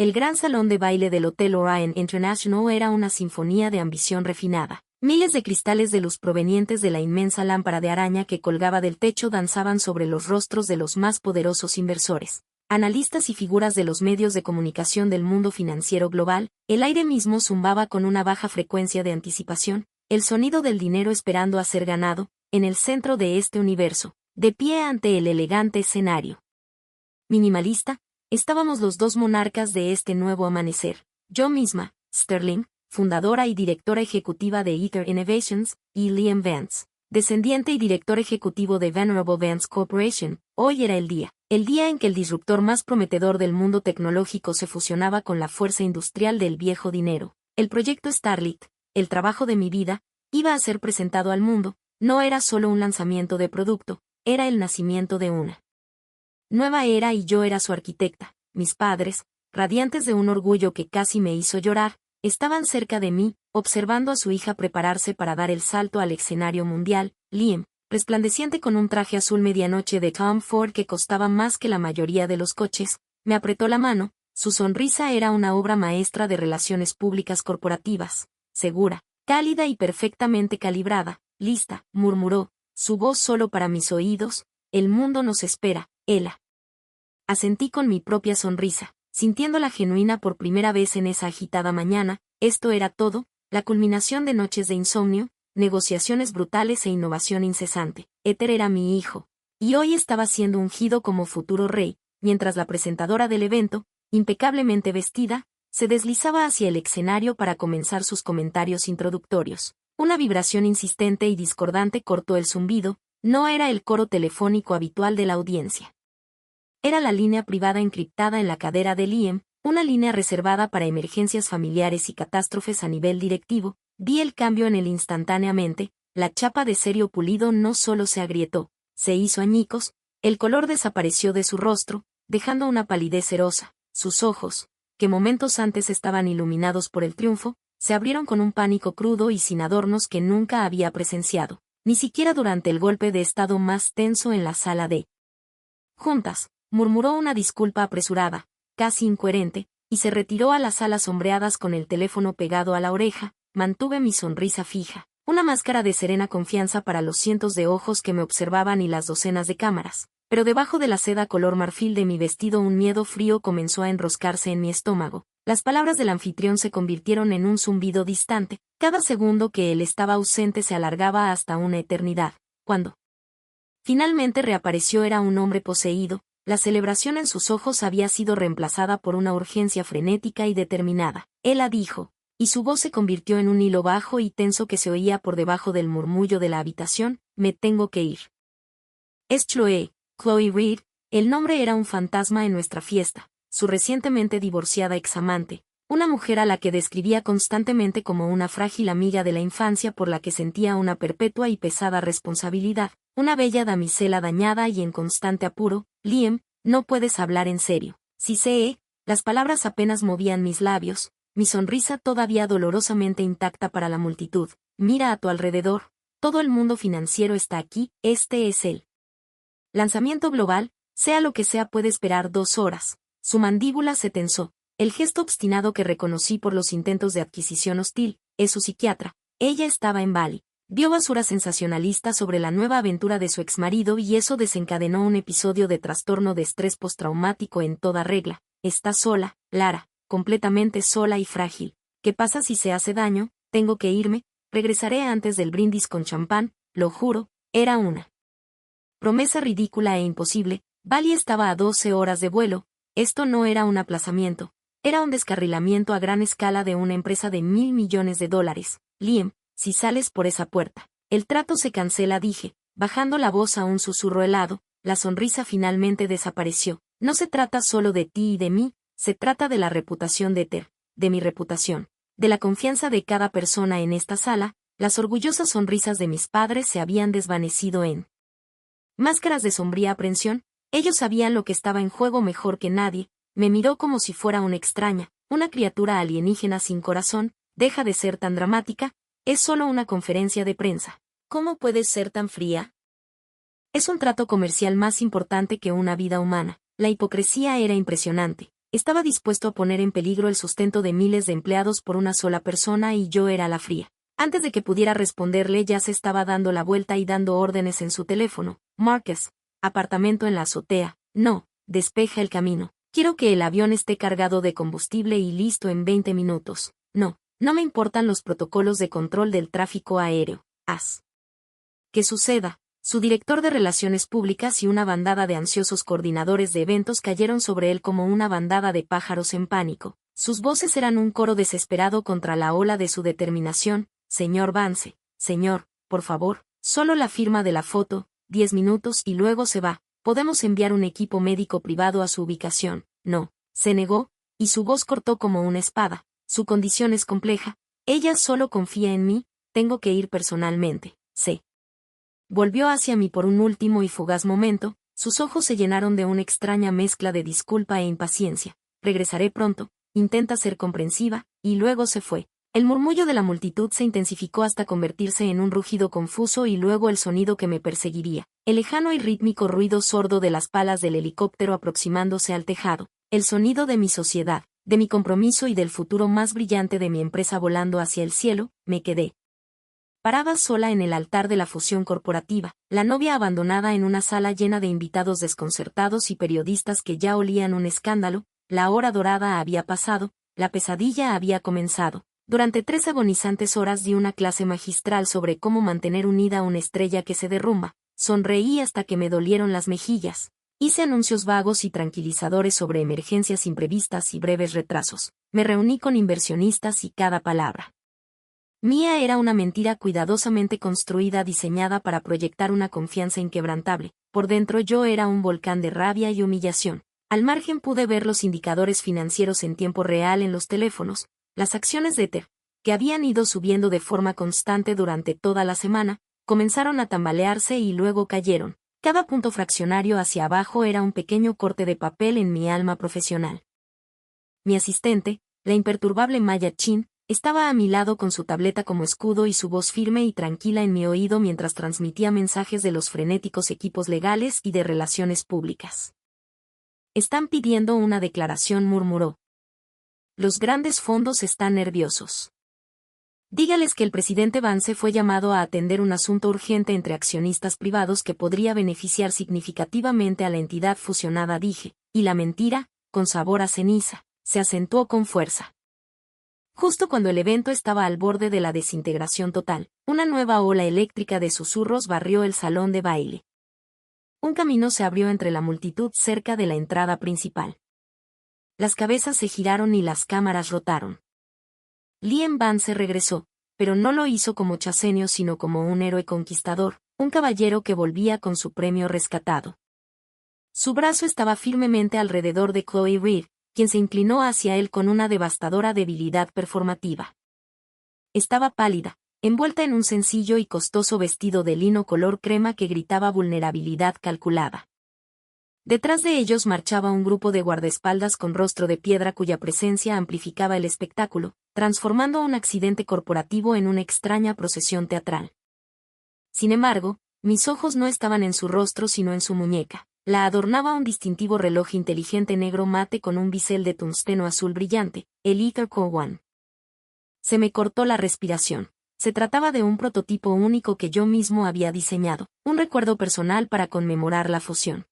El gran salón de baile del Hotel Orion International era una sinfonía de ambición refinada. Miles de cristales de luz provenientes de la inmensa lámpara de araña que colgaba del techo danzaban sobre los rostros de los más poderosos inversores, analistas y figuras de los medios de comunicación del mundo financiero global. El aire mismo zumbaba con una baja frecuencia de anticipación, el sonido del dinero esperando a ser ganado, en el centro de este universo, de pie ante el elegante escenario minimalista, estábamos los dos monarcas de este nuevo amanecer, yo misma, Sterling, fundadora y directora ejecutiva de Ether Innovations, y Liam Vance, descendiente y director ejecutivo de Venerable Vance Corporation. Hoy era el día en que el disruptor más prometedor del mundo tecnológico se fusionaba con la fuerza industrial del viejo dinero. El proyecto Starlink, el trabajo de mi vida, iba a ser presentado al mundo. No era solo un lanzamiento de producto, era el nacimiento de una nueva era y yo era su arquitecta. Mis padres, radiantes de un orgullo que casi me hizo llorar, estaban cerca de mí, observando a su hija prepararse para dar el salto al escenario mundial. Liam, resplandeciente con un traje azul medianoche de Tom Ford que costaba más que la mayoría de los coches, me apretó la mano. Su sonrisa era una obra maestra de relaciones públicas corporativas, segura, cálida y perfectamente calibrada. Lista, murmuró, su voz solo para mis oídos, el mundo nos espera, Ella. Asentí con mi propia sonrisa, sintiéndola genuina por primera vez en esa agitada mañana. Esto era todo, la culminación de noches de insomnio, negociaciones brutales e innovación incesante. Ether era mi hijo, y hoy estaba siendo ungido como futuro rey, mientras la presentadora del evento, impecablemente vestida, se deslizaba hacia el escenario para comenzar sus comentarios introductorios. Una vibración insistente y discordante cortó el zumbido. No era el coro telefónico habitual de la audiencia. Era la línea privada encriptada en la cadera de Liam, una línea reservada para emergencias familiares y catástrofes a nivel directivo. Vi el cambio en él instantáneamente. La chapa de serio pulido no solo se agrietó, se hizo añicos, el color desapareció de su rostro, dejando una palidez cerosa. Sus ojos, que momentos antes estaban iluminados por el triunfo, se abrieron con un pánico crudo y sin adornos que nunca había presenciado, ni siquiera durante el golpe de estado más tenso en la sala de juntas. Murmuró una disculpa apresurada, casi incoherente, y se retiró a las salas sombreadas con el teléfono pegado a la oreja. Mantuve mi sonrisa fija, una máscara de serena confianza para los cientos de ojos que me observaban y las docenas de cámaras, pero debajo de la seda color marfil de mi vestido un miedo frío comenzó a enroscarse en mi estómago. Las palabras del anfitrión se convirtieron en un zumbido distante. Cada segundo que él estaba ausente se alargaba hasta una eternidad. Cuando finalmente reapareció era un hombre poseído. La celebración en sus ojos había sido reemplazada por una urgencia frenética y determinada. Ella dijo, y su voz se convirtió en un hilo bajo y tenso que se oía por debajo del murmullo de la habitación: me tengo que ir. Es Chloe Reed. El nombre era un fantasma en nuestra fiesta. Su recientemente divorciada examante, una mujer a la que describía constantemente como una frágil amiga de la infancia por la que sentía una perpetua y pesada responsabilidad, una bella damisela dañada y en constante apuro. Liam, no puedes hablar en serio. Sí sé, las palabras apenas movían mis labios, mi sonrisa todavía dolorosamente intacta para la multitud. Mira a tu alrededor, todo el mundo financiero está aquí. Este es el lanzamiento global, sea lo que sea puede esperar 2 horas. Su mandíbula se tensó, el gesto obstinado que reconocí por los intentos de adquisición hostil. Es su psiquiatra. Ella estaba en Bali. Vio basura sensacionalista sobre la nueva aventura de su exmarido y eso desencadenó un episodio de trastorno de estrés postraumático en toda regla. Está sola, Lara, completamente sola y frágil. ¿Qué pasa si se hace daño? Tengo que irme, regresaré antes del brindis con champán, lo juro. Era una promesa ridícula e imposible. Bali estaba a 12 horas de vuelo. Esto no era un aplazamiento, era un descarrilamiento a gran escala de una empresa de $1.000 millones. Liam, si sales por esa puerta, el trato se cancela, dije, bajando la voz a un susurro helado. La sonrisa finalmente desapareció. No se trata solo de ti y de mí, se trata de la reputación de Ether, de mi reputación, de la confianza de cada persona en esta sala. Las orgullosas sonrisas de mis padres se habían desvanecido en máscaras de sombría aprensión. Ellos sabían lo que estaba en juego mejor que nadie. Me miró como si fuera una extraña, una criatura alienígena sin corazón. Deja de ser tan dramática, es solo una conferencia de prensa. ¿Cómo puedes ser tan fría? Es un trato comercial más importante que una vida humana. La hipocresía era impresionante. Estaba dispuesto a poner en peligro el sustento de miles de empleados por una sola persona y yo era la fría. Antes de que pudiera responderle ya se estaba dando la vuelta y dando órdenes en su teléfono. Marcus, apartamento en la azotea. No, despeja el camino. Quiero que el avión esté cargado de combustible y listo en 20 minutos. No, no me importan los protocolos de control del tráfico aéreo. Haz que suceda. Su director de Relaciones Públicas y una bandada de ansiosos coordinadores de eventos cayeron sobre él como una bandada de pájaros en pánico. Sus voces eran un coro desesperado contra la ola de su determinación. Señor Vance, señor, por favor, solo la firma de la foto, 10 minutos y luego se va. Podemos enviar un equipo médico privado a su ubicación. No, se negó, y su voz cortó como una espada. Su condición es compleja. Ella solo confía en mí, tengo que ir personalmente. Sé. Volvió hacia mí por un último y fugaz momento, sus ojos se llenaron de una extraña mezcla de disculpa e impaciencia. Regresaré pronto, intenta ser comprensiva, y luego se fue. El murmullo de la multitud se intensificó hasta convertirse en un rugido confuso y luego el sonido que me perseguiría, el lejano y rítmico ruido sordo de las palas del helicóptero aproximándose al tejado, el sonido de mi sociedad, de mi compromiso y del futuro más brillante de mi empresa volando hacia el cielo. Me quedé parada sola en el altar de la fusión corporativa, la novia abandonada en una sala llena de invitados desconcertados y periodistas que ya olían un escándalo. La hora dorada había pasado, la pesadilla había comenzado. Durante 3 agonizantes horas di una clase magistral sobre cómo mantener unida una estrella que se derrumba. Sonreí hasta que me dolieron las mejillas. Hice anuncios vagos y tranquilizadores sobre emergencias imprevistas y breves retrasos. Me reuní con inversionistas y cada palabra mía era una mentira cuidadosamente construida diseñada para proyectar una confianza inquebrantable. Por dentro yo era un volcán de rabia y humillación. Al margen pude ver los indicadores financieros en tiempo real en los teléfonos, las acciones de Ether, que habían ido subiendo de forma constante durante toda la semana, comenzaron a tambalearse y luego cayeron. Cada punto fraccionario hacia abajo era un pequeño corte de papel en mi alma profesional. Mi asistente, la imperturbable Maya Chin, estaba a mi lado con su tableta como escudo y su voz firme y tranquila en mi oído mientras transmitía mensajes de los frenéticos equipos legales y de relaciones públicas. Están pidiendo una declaración, murmuró. Los grandes fondos están nerviosos. Dígales que el presidente Vance fue llamado a atender un asunto urgente entre accionistas privados que podría beneficiar significativamente a la entidad fusionada, dije, y la mentira, con sabor a ceniza, se acentuó con fuerza. Justo cuando el evento estaba al borde de la desintegración total, una nueva ola eléctrica de susurros barrió el salón de baile. Un camino se abrió entre la multitud cerca de la entrada principal. Las cabezas se giraron y las cámaras rotaron. Liam Vance regresó, pero no lo hizo como chasenio sino como un héroe conquistador, un caballero que volvía con su premio rescatado. Su brazo estaba firmemente alrededor de Chloe Reed, quien se inclinó hacia él con una devastadora debilidad performativa. Estaba pálida, envuelta en un sencillo y costoso vestido de lino color crema que gritaba vulnerabilidad calculada. Detrás de ellos marchaba un grupo de guardaespaldas con rostro de piedra cuya presencia amplificaba el espectáculo, transformando un accidente corporativo en una extraña procesión teatral. Sin embargo, mis ojos no estaban en su rostro sino en su muñeca. La adornaba un distintivo reloj inteligente negro mate con un bisel de tungsteno azul brillante, el Ether Core One. Se me cortó la respiración. Se trataba de un prototipo único que yo mismo había diseñado, un recuerdo personal para conmemorar la fusión.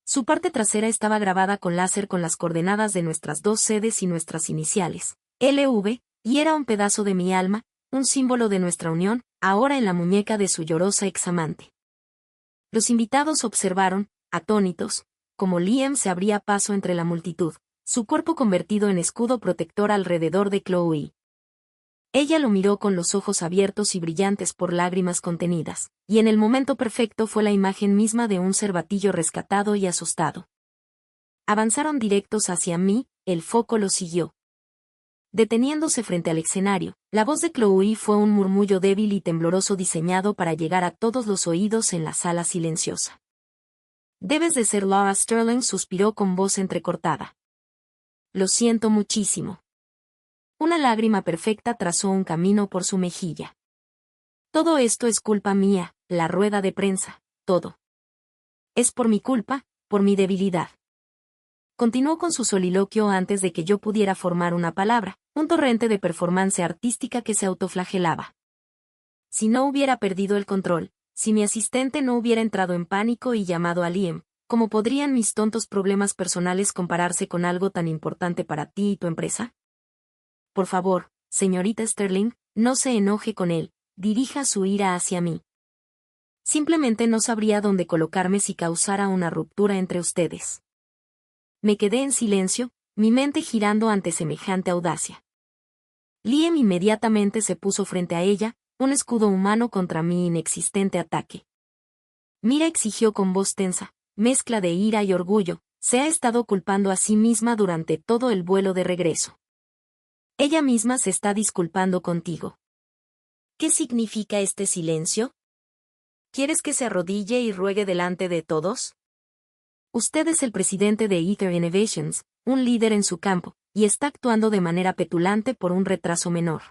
Su parte trasera estaba grabada con láser con las coordenadas de nuestras 2 sedes y nuestras iniciales, LV, y era un pedazo de mi alma, un símbolo de nuestra unión, ahora en la muñeca de su llorosa examante. Los invitados observaron, atónitos, como Liam se abría paso entre la multitud, su cuerpo convertido en escudo protector alrededor de Chloe. Ella lo miró con los ojos abiertos y brillantes por lágrimas contenidas, y en el momento perfecto fue la imagen misma de un cervatillo rescatado y asustado. Avanzaron directos hacia mí, el foco los siguió. Deteniéndose frente al escenario, la voz de Chloe fue un murmullo débil y tembloroso diseñado para llegar a todos los oídos en la sala silenciosa. Debes de ser Laura Sterling, suspiró con voz entrecortada. Lo siento muchísimo. Una lágrima perfecta trazó un camino por su mejilla. Todo esto es culpa mía, la rueda de prensa, todo. Es por mi culpa, por mi debilidad. Continuó con su soliloquio antes de que yo pudiera formar una palabra, un torrente de performance artística que se autoflagelaba. Si no hubiera perdido el control, si mi asistente no hubiera entrado en pánico y llamado a Liam, ¿cómo podrían mis tontos problemas personales compararse con algo tan importante para ti y tu empresa? Por favor, señorita Sterling, no se enoje con él, dirija su ira hacia mí. Simplemente no sabría dónde colocarme si causara una ruptura entre ustedes. Me quedé en silencio, mi mente girando ante semejante audacia. Liam inmediatamente se puso frente a ella, un escudo humano contra mi inexistente ataque. Mira, exigió con voz tensa, mezcla de ira y orgullo, se ha estado culpando a sí misma durante todo el vuelo de regreso. Ella misma se está disculpando contigo. ¿Qué significa este silencio? ¿Quieres que se arrodille y ruegue delante de todos? Usted es el presidente de Ether Innovations, un líder en su campo, y está actuando de manera petulante por un retraso menor.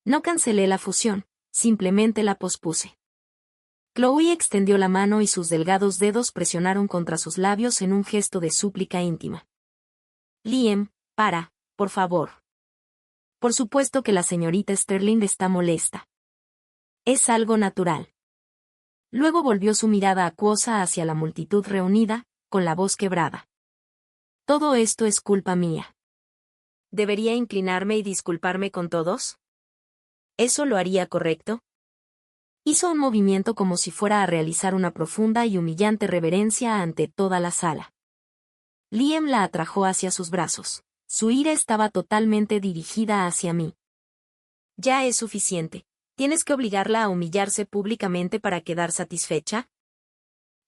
No cancelé la fusión, simplemente la pospuse. Chloe extendió la mano y sus delgados dedos presionaron contra sus labios en un gesto de súplica íntima. Liam, por favor. Por supuesto que la señorita Sterling está molesta. Es algo natural. Luego volvió su mirada acuosa hacia la multitud reunida, con la voz quebrada. Todo esto es culpa mía. ¿Debería inclinarme y disculparme con todos? ¿Eso lo haría correcto? Hizo un movimiento como si fuera a realizar una profunda y humillante reverencia ante toda la sala. Liam la atrajo hacia sus brazos. Su ira estaba totalmente dirigida hacia mí. Ya es suficiente. ¿Tienes que obligarla a humillarse públicamente para quedar satisfecha?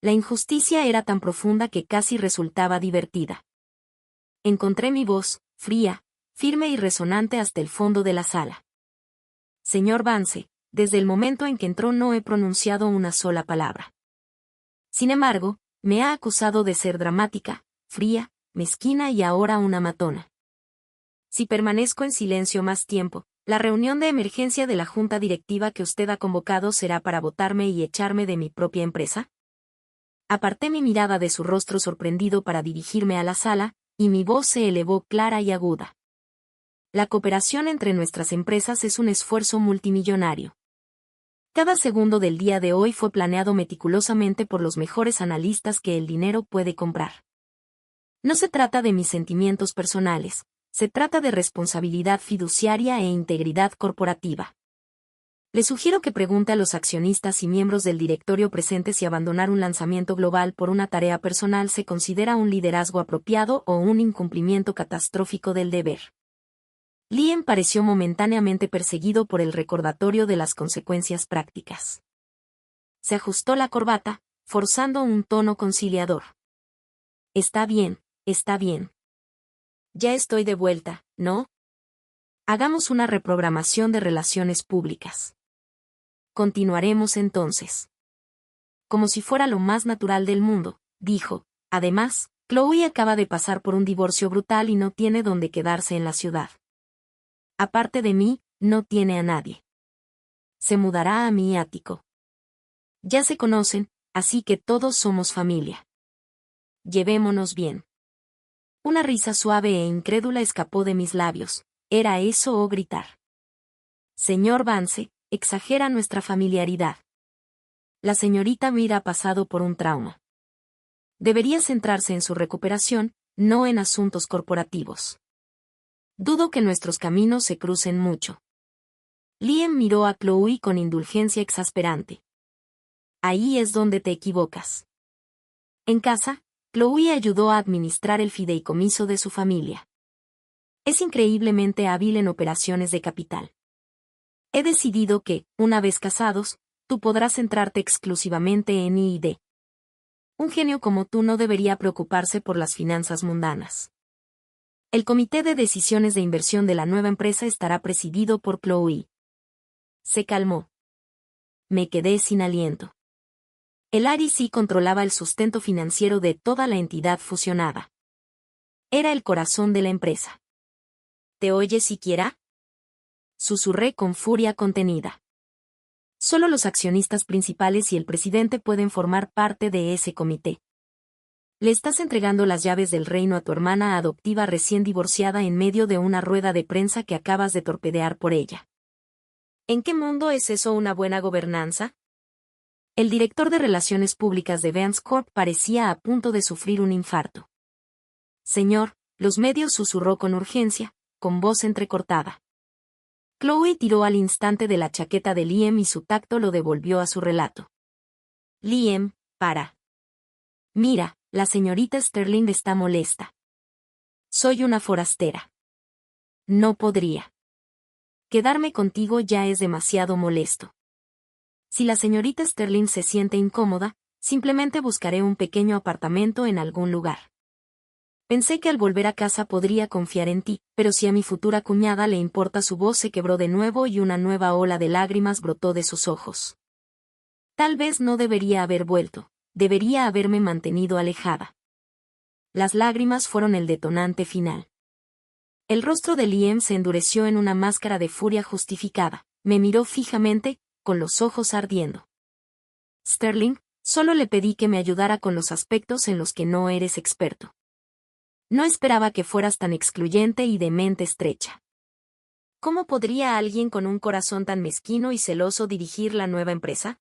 La injusticia era tan profunda que casi resultaba divertida. Encontré mi voz, fría, firme y resonante hasta el fondo de la sala. Señor Vance, desde el momento en que entró no he pronunciado una sola palabra. Sin embargo, me ha acusado de ser dramática, fría, mezquina y ahora una matona. Si permanezco en silencio más tiempo, la reunión de emergencia de la junta directiva que usted ha convocado será para botarme y echarme de mi propia empresa. Aparté mi mirada de su rostro sorprendido para dirigirme a la sala, y mi voz se elevó clara y aguda. La cooperación entre nuestras empresas es un esfuerzo multimillonario. Cada segundo del día de hoy fue planeado meticulosamente por los mejores analistas que el dinero puede comprar. No se trata de mis sentimientos personales, se trata de responsabilidad fiduciaria e integridad corporativa. Le sugiero que pregunte a los accionistas y miembros del directorio presentes si abandonar un lanzamiento global por una tarea personal se considera un liderazgo apropiado o un incumplimiento catastrófico del deber. Liam pareció momentáneamente perseguido por el recordatorio de las consecuencias prácticas. Se ajustó la corbata, forzando un tono conciliador. Está bien, está bien. Ya estoy de vuelta, ¿no? Hagamos una reprogramación de relaciones públicas. Continuaremos entonces. Como si fuera lo más natural del mundo, dijo. Además, Chloe acaba de pasar por un divorcio brutal y no tiene dónde quedarse en la ciudad. Aparte de mí, no tiene a nadie. Se mudará a mi ático. Ya se conocen, así que todos somos familia. Llevémonos bien. Una risa suave e incrédula escapó de mis labios. ¿Era eso o gritar? Señor Vance, exagera nuestra familiaridad. La señorita Mira ha pasado por un trauma. Debería centrarse en su recuperación, no en asuntos corporativos. Dudo que nuestros caminos se crucen mucho. Liam miró a Chloe con indulgencia exasperante. Ahí es donde te equivocas. En casa, Chloe ayudó a administrar el fideicomiso de su familia. Es increíblemente hábil en operaciones de capital. He decidido que, una vez casados, tú podrás centrarte exclusivamente en I+D. Un genio como tú no debería preocuparse por las finanzas mundanas. El comité de decisiones de inversión de la nueva empresa estará presidido por Chloe. Se calmó. Me quedé sin aliento. El REC controlaba el sustento financiero de toda la entidad fusionada. Era el corazón de la empresa. ¿Te oyes siquiera? Susurré con furia contenida. Solo los accionistas principales y el presidente pueden formar parte de ese comité. Le estás entregando las llaves del reino a tu hermana adoptiva recién divorciada en medio de una rueda de prensa que acabas de torpedear por ella. ¿En qué mundo es eso una buena gobernanza? El director de Relaciones Públicas de Vance Corp parecía a punto de sufrir un infarto. Señor, los medios, susurró con urgencia, con voz entrecortada. Chloe tiró al instante de la chaqueta de Liam y su tacto lo devolvió a su relato. Liam, para. Mira, la señorita Sterling está molesta. Soy una forastera. No podría. Quedarme contigo ya es demasiado molesto. Si la señorita Sterling se siente incómoda, simplemente buscaré un pequeño apartamento en algún lugar. Pensé que al volver a casa podría confiar en ti, pero si a mi futura cuñada le importa, su voz se quebró de nuevo y una nueva ola de lágrimas brotó de sus ojos. Tal vez no debería haber vuelto, debería haberme mantenido alejada. Las lágrimas fueron el detonante final. El rostro de Liam se endureció en una máscara de furia justificada, me miró fijamente, con los ojos ardiendo. Sterling, solo le pedí que me ayudara con los aspectos en los que no eres experto. No esperaba que fueras tan excluyente y de mente estrecha. ¿Cómo podría alguien con un corazón tan mezquino y celoso dirigir la nueva empresa?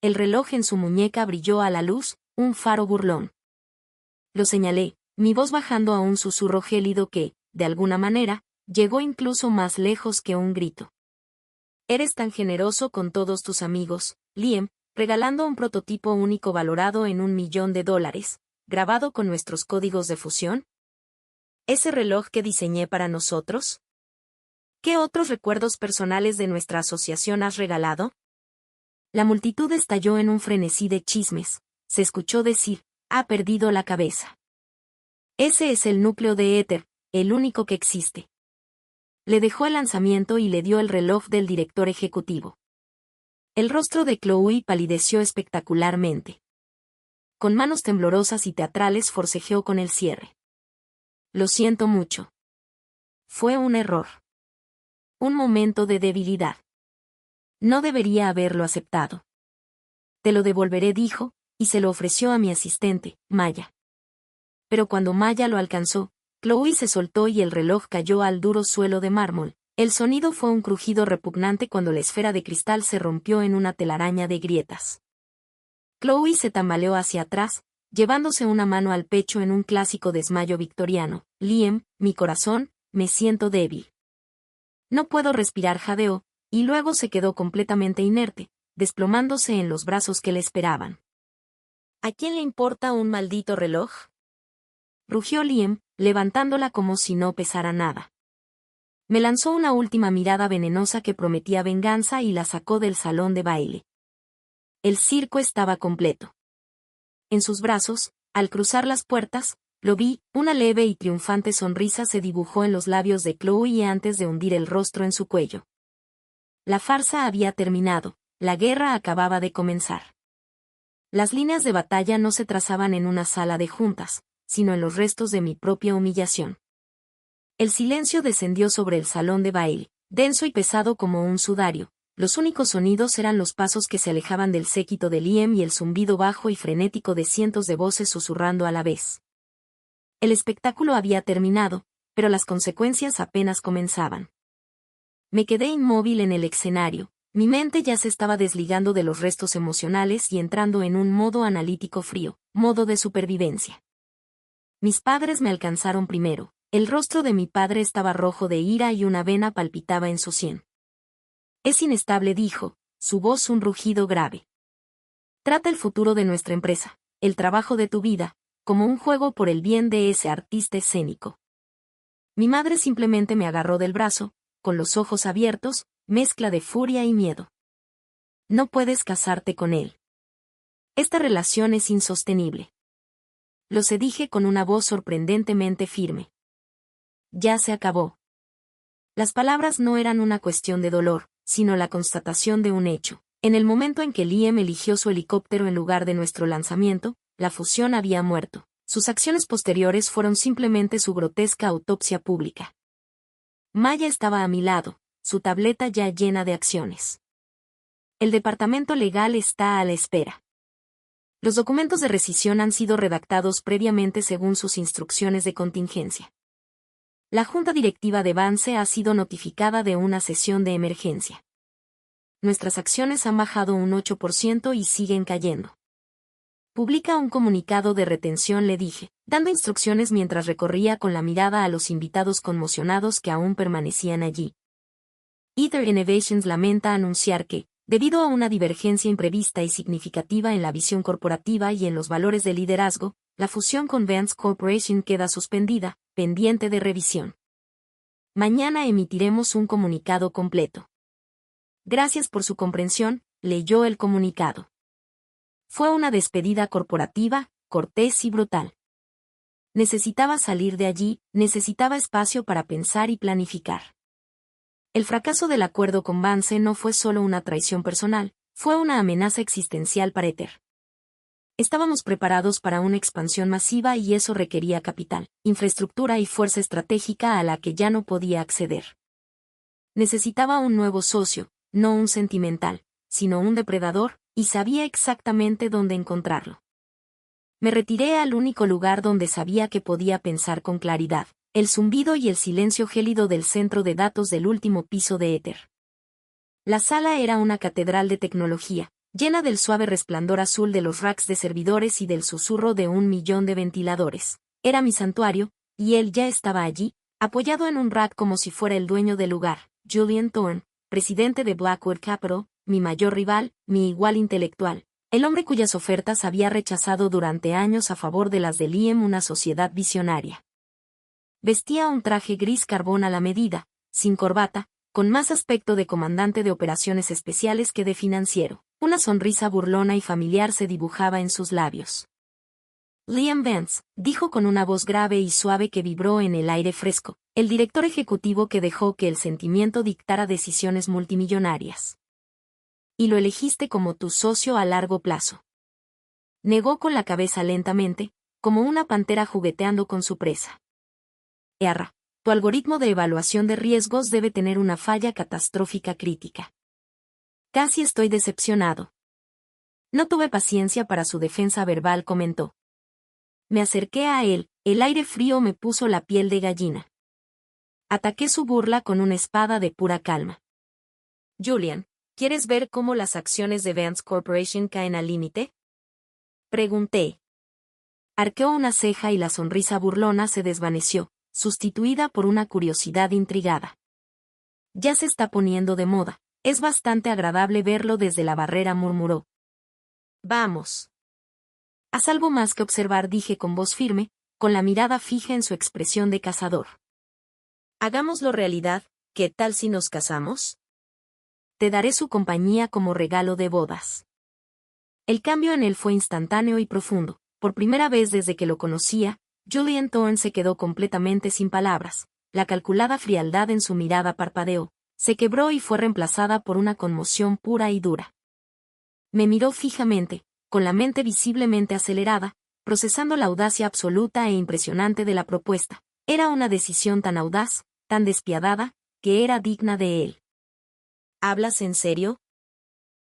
El reloj en su muñeca brilló a la luz, un faro burlón. Lo señalé, mi voz bajando a un susurro gélido que, de alguna manera, llegó incluso más lejos que un grito. Eres tan generoso con todos tus amigos, Liam, regalando un prototipo único valorado en $1.000.000, grabado con nuestros códigos de fusión. ¿Ese reloj que diseñé para nosotros? ¿Qué otros recuerdos personales de nuestra asociación has regalado? La multitud estalló en un frenesí de chismes. Se escuchó decir, ha perdido la cabeza. Ese es el núcleo de éter, el único que existe. Le dejó el lanzamiento y le dio el reloj del director ejecutivo. El rostro de Chloe palideció espectacularmente. Con manos temblorosas y teatrales forcejeó con el cierre. Lo siento mucho. Fue un error. Un momento de debilidad. No debería haberlo aceptado. Te lo devolveré, dijo, y se lo ofreció a mi asistente, Maya. Pero cuando Maya lo alcanzó, Chloe se soltó y el reloj cayó al duro suelo de mármol. El sonido fue un crujido repugnante cuando la esfera de cristal se rompió en una telaraña de grietas. Chloe se tambaleó hacia atrás, llevándose una mano al pecho en un clásico desmayo victoriano. Liam, mi corazón, me siento débil. No puedo respirar, jadeó, y luego se quedó completamente inerte, desplomándose en los brazos que le esperaban. ¿A quién le importa un maldito reloj? Rugió Liam, levantándola como si no pesara nada. Me lanzó una última mirada venenosa que prometía venganza y la sacó del salón de baile. El circo estaba completo. En sus brazos, al cruzar las puertas, lo vi, una leve y triunfante sonrisa se dibujó en los labios de Chloe antes de hundir el rostro en su cuello. La farsa había terminado, la guerra acababa de comenzar. Las líneas de batalla no se trazaban en una sala de juntas, sino en los restos de mi propia humillación. El silencio descendió sobre el salón de baile, denso y pesado como un sudario. Los únicos sonidos eran los pasos que se alejaban del séquito de Liam y el zumbido bajo y frenético de cientos de voces susurrando a la vez. El espectáculo había terminado, pero las consecuencias apenas comenzaban. Me quedé inmóvil en el escenario, mi mente ya se estaba desligando de los restos emocionales y entrando en un modo analítico frío, modo de supervivencia. Mis padres me alcanzaron primero, el rostro de mi padre estaba rojo de ira y una vena palpitaba en su sien. Es inestable, dijo, su voz un rugido grave. Trata el futuro de nuestra empresa, el trabajo de tu vida, como un juego por el bien de ese artista escénico. Mi madre simplemente me agarró del brazo, con los ojos abiertos, mezcla de furia y miedo. No puedes casarte con él. Esta relación es insostenible. Lo dije con una voz sorprendentemente firme. Ya se acabó. Las palabras no eran una cuestión de dolor, sino la constatación de un hecho. En el momento en que Liam eligió su helicóptero en lugar de nuestro lanzamiento, la fusión había muerto. Sus acciones posteriores fueron simplemente su grotesca autopsia pública. Maya estaba a mi lado, su tableta ya llena de acciones. El departamento legal está a la espera. Los documentos de rescisión han sido redactados previamente según sus instrucciones de contingencia. La junta directiva de Vance ha sido notificada de una sesión de emergencia. Nuestras acciones han bajado un 8% y siguen cayendo. Publica un comunicado de retención, le dije, dando instrucciones mientras recorría con la mirada a los invitados conmocionados que aún permanecían allí. Ether Innovations lamenta anunciar que, debido a una divergencia imprevista y significativa en la visión corporativa y en los valores de liderazgo, la fusión con Vance Corporation queda suspendida, pendiente de revisión. Mañana emitiremos un comunicado completo. Gracias por su comprensión, leyó el comunicado. Fue una despedida corporativa, cortés y brutal. Necesitaba salir de allí, necesitaba espacio para pensar y planificar. El fracaso del acuerdo con Vance no fue solo una traición personal, fue una amenaza existencial para Ether. Estábamos preparados para una expansión masiva y eso requería capital, infraestructura y fuerza estratégica a la que ya no podía acceder. Necesitaba un nuevo socio, no un sentimental, sino un depredador, y sabía exactamente dónde encontrarlo. Me retiré al único lugar donde sabía que podía pensar con claridad, el zumbido y el silencio gélido del centro de datos del último piso de Ether. La sala era una catedral de tecnología, llena del suave resplandor azul de los racks de servidores y del susurro de 1 millón de ventiladores. Era mi santuario, y él ya estaba allí, apoyado en un rack como si fuera el dueño del lugar, Julian Thorne, presidente de Blackwood Capital, mi mayor rival, mi igual intelectual, el hombre cuyas ofertas había rechazado durante años a favor de las de Liem, una sociedad visionaria. Vestía un traje gris carbón a la medida, sin corbata, con más aspecto de comandante de operaciones especiales que de financiero. Una sonrisa burlona y familiar se dibujaba en sus labios. Liam Vance, dijo con una voz grave y suave que vibró en el aire fresco, el director ejecutivo que dejó que el sentimiento dictara decisiones multimillonarias. Y lo elegiste como tu socio a largo plazo. Negó con la cabeza lentamente, como una pantera jugueteando con su presa. Erra, tu algoritmo de evaluación de riesgos debe tener una falla catastrófica crítica. Casi estoy decepcionado. No tuve paciencia para su defensa verbal, comentó. Me acerqué a él, el aire frío me puso la piel de gallina. Ataqué su burla con una espada de pura calma. Julian, ¿quieres ver cómo las acciones de Vance Corporation caen al límite? Pregunté. Arqueó una ceja y la sonrisa burlona se desvaneció, sustituida por una curiosidad intrigada. Ya se está poniendo de moda. Es bastante agradable verlo desde la barrera, murmuró. Vamos. Haz algo más que observar, dije con voz firme, con la mirada fija en su expresión de cazador. Hagámoslo realidad, ¿qué tal si nos casamos? Te daré su compañía como regalo de bodas. El cambio en él fue instantáneo y profundo. Por primera vez desde que lo conocía, Julian Thorne se quedó completamente sin palabras. La calculada frialdad en su mirada parpadeó. Se quebró y fue reemplazada por una conmoción pura y dura. Me miró fijamente, con la mente visiblemente acelerada, procesando la audacia absoluta e impresionante de la propuesta. Era una decisión tan audaz, tan despiadada, que era digna de él. ¿Hablas en serio?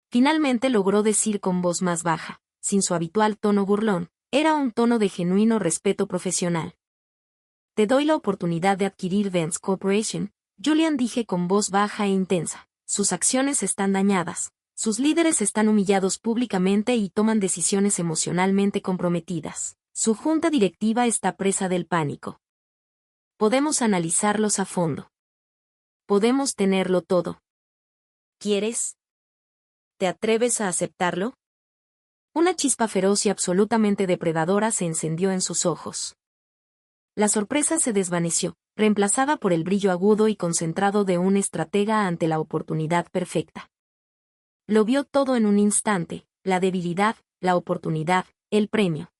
Finalmente logró decir con voz más baja, sin su habitual tono burlón, era un tono de genuino respeto profesional. Te doy la oportunidad de adquirir Vance Corporation, Julian, dije con voz baja e intensa. Sus acciones están dañadas, sus líderes están humillados públicamente y toman decisiones emocionalmente comprometidas. Su junta directiva está presa del pánico. Podemos analizarlos a fondo. Podemos tenerlo todo. ¿Quieres? ¿Te atreves a aceptarlo? Una chispa feroz y absolutamente depredadora se encendió en sus ojos. La sorpresa se desvaneció, reemplazada por el brillo agudo y concentrado de un estratega ante la oportunidad perfecta. Lo vio todo en un instante, la debilidad, la oportunidad, el premio.